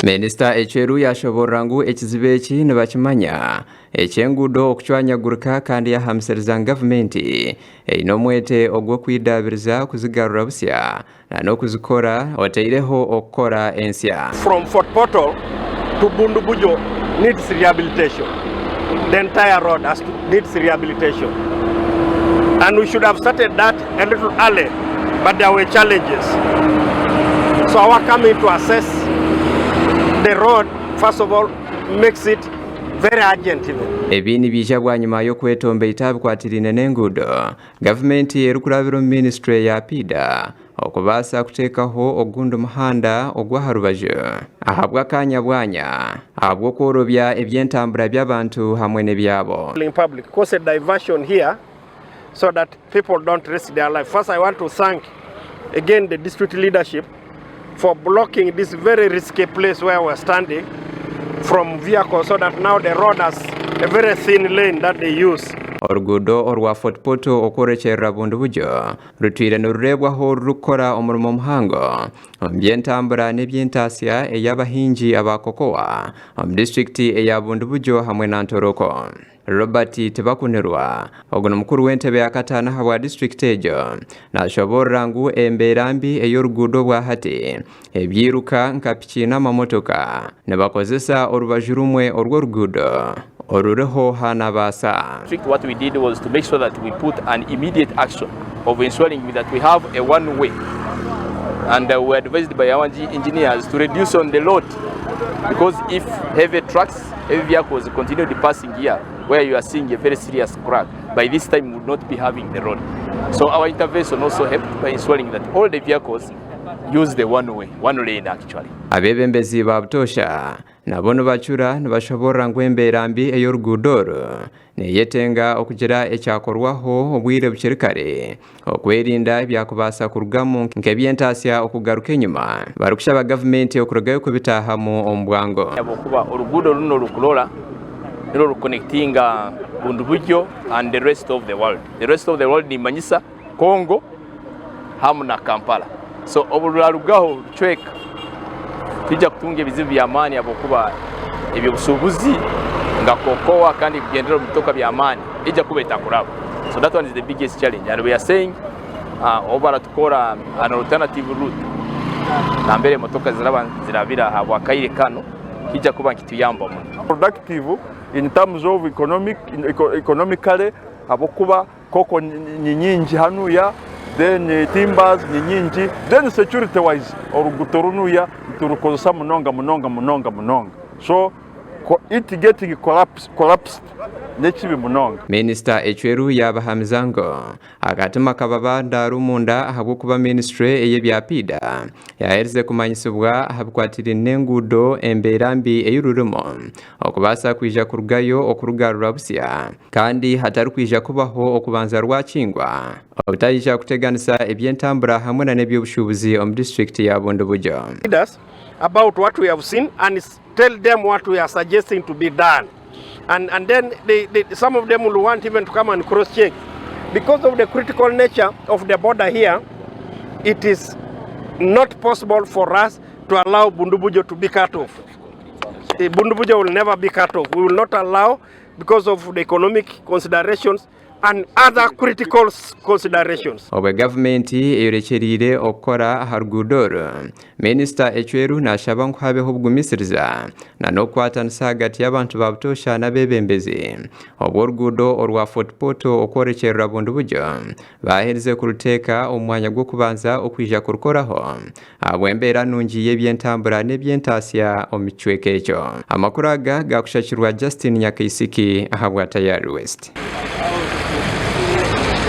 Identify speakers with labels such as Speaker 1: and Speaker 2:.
Speaker 1: Minisita Ecweru yashoborangu ekizibu eki nibakimanya eky'enguudo okucwanyagurika kandi yahamisiriza gavumenti erina omwete ogw'okwidabiriza kuzigarura busya n'okuzikora otaireho okukora ensya.
Speaker 2: From Fort Portal to Bundibugyo needs rehabilitation. The entire road needs rehabilitation. And we should have started that a little early, but there were challenges. So our coming to assess the road, first of all, makes it very urgent even.
Speaker 1: Ebi nibija bwanyuma y'okwetomba ebikwatiririne n'enguudo. Gavumenti erukurabira mu Ministry ya PIDA okubaasa kuteekaho ogundi muhanda ogwa harubaju ahabwa akanya bwanya ahabw'okworobya ebyentambura by'abantu hamwe n'ebyabo.
Speaker 2: In public, cause a diversion here so that people don't risk their life. First, I want to thank again the district leadership for blocking this very risky place where we're standing from vehicles, so that now the road has a very thin lane that they use.
Speaker 1: Oruguudo orwa Fort Portal okworekyerera Bundibugyo rutwire nirureebwaho rukora omurimo muhango omu by'entambura n'eby'entaasya ey'abahingi aba Kukorwa omu disitulikiti eya Bundibugyo hamwe na Ntoroko. Robert Tebakunirwa oguno mukuru w'entebe ya kataano habwa disitulikiti egyo nashoborera ngu embeera mbi ey'oruguudo bwa hati ebyiruka nka piki n'amamotoka nibakozesa orubaju rumwe orw'oruguudo orureho hanabasa.
Speaker 3: What we did was to make sure that we put an immediate action of ensuring that we have a one-way, and we were advised by our engineers to reduce on the load, because if heavy trucks, heavy vehicles continued passing here where you are seeing a very serious crack, by this time we would not be having the road. So our intervention also helped by ensuring that all the vehicles use the one lane actually.
Speaker 1: Abebembezi ba butosha nabo nibachura nibashobora ngu embeera mbi ey'oruguudo oru neyetenga okugira ekyakorwaho obwire bukiri kare okwerinda ebyakubaasa kurugamu nk'ebyentaasya okugaruka enyuma barikushaba gavumenti okurugayo kubitaahamu omu bwangu.
Speaker 3: Kuba oruguudo runo rukulola niro ruconnectinga Bundibugyo and the rest of the world. The rest of the world ni Manyisa, Congo, hamu na Kampala. So obularugaho ruchweka tujja kutunga ebizibu by'amaani abokuba ebyobusuubuzi nga Kukorwa kandi kugendera bitoka by'amaani ejja kuba etakulaba. So that one is the biggest challenge, and we are saying obara tukora an alternative route nambere motoka zirabira habwakaire kano kijja kuba nkituyamba muno
Speaker 4: productive in terms of economically abokuba koko nyingi hanuya, then timbers nyingi, then security wise oruguto runuya turukozesa munonga. So it getting collapsed nechibi munonga.
Speaker 1: Minisita Ecweru Yahamiza ngo akatima kababa ndarumunda ahabw'okuba Ministry ey'ebya PIDA yahereze kumanyisibwa ahabikwatirine n'enguudo embeera mbi ey'orurimo okubaasa kwija kurugayo okurugarura busya kandi hatari kwija kubaho okubanza rwakingwa obutayija kuteganisa ebyentambura hamwe n'ebyobushubuzi omu district ya Bundibugyo.
Speaker 2: About what we have seen and tell them what we are suggesting to be done. And then some of them will want even to come and cross-check. Because of the critical nature of the border here, it is not possible for us to allow Bundibugyo to be cut off. Bundibugyo will never be cut off. We will not allow, because of the economic considerations and other critical considerations.
Speaker 1: Obwe gavumenti eyorekyerire okukora haruguudo oru, Minisita Ecweru nashaba ngu habeho obugumisiriza na n'okukwatanisa hagati y'abantu ba butosha n'abebembezi obwo oruguudo orwa Fort Portal okworekyerera Bundibugyo bahereze kuruteeka omu mwanya gw'okubanza okwija kurukoraho ahabw'embeera nungi y'ebyentambura n'ebyentaasya omu kicweka ekyo. Amakuru aga gakushakirwa Justin Nyakaisiki ahabwa Tayari West.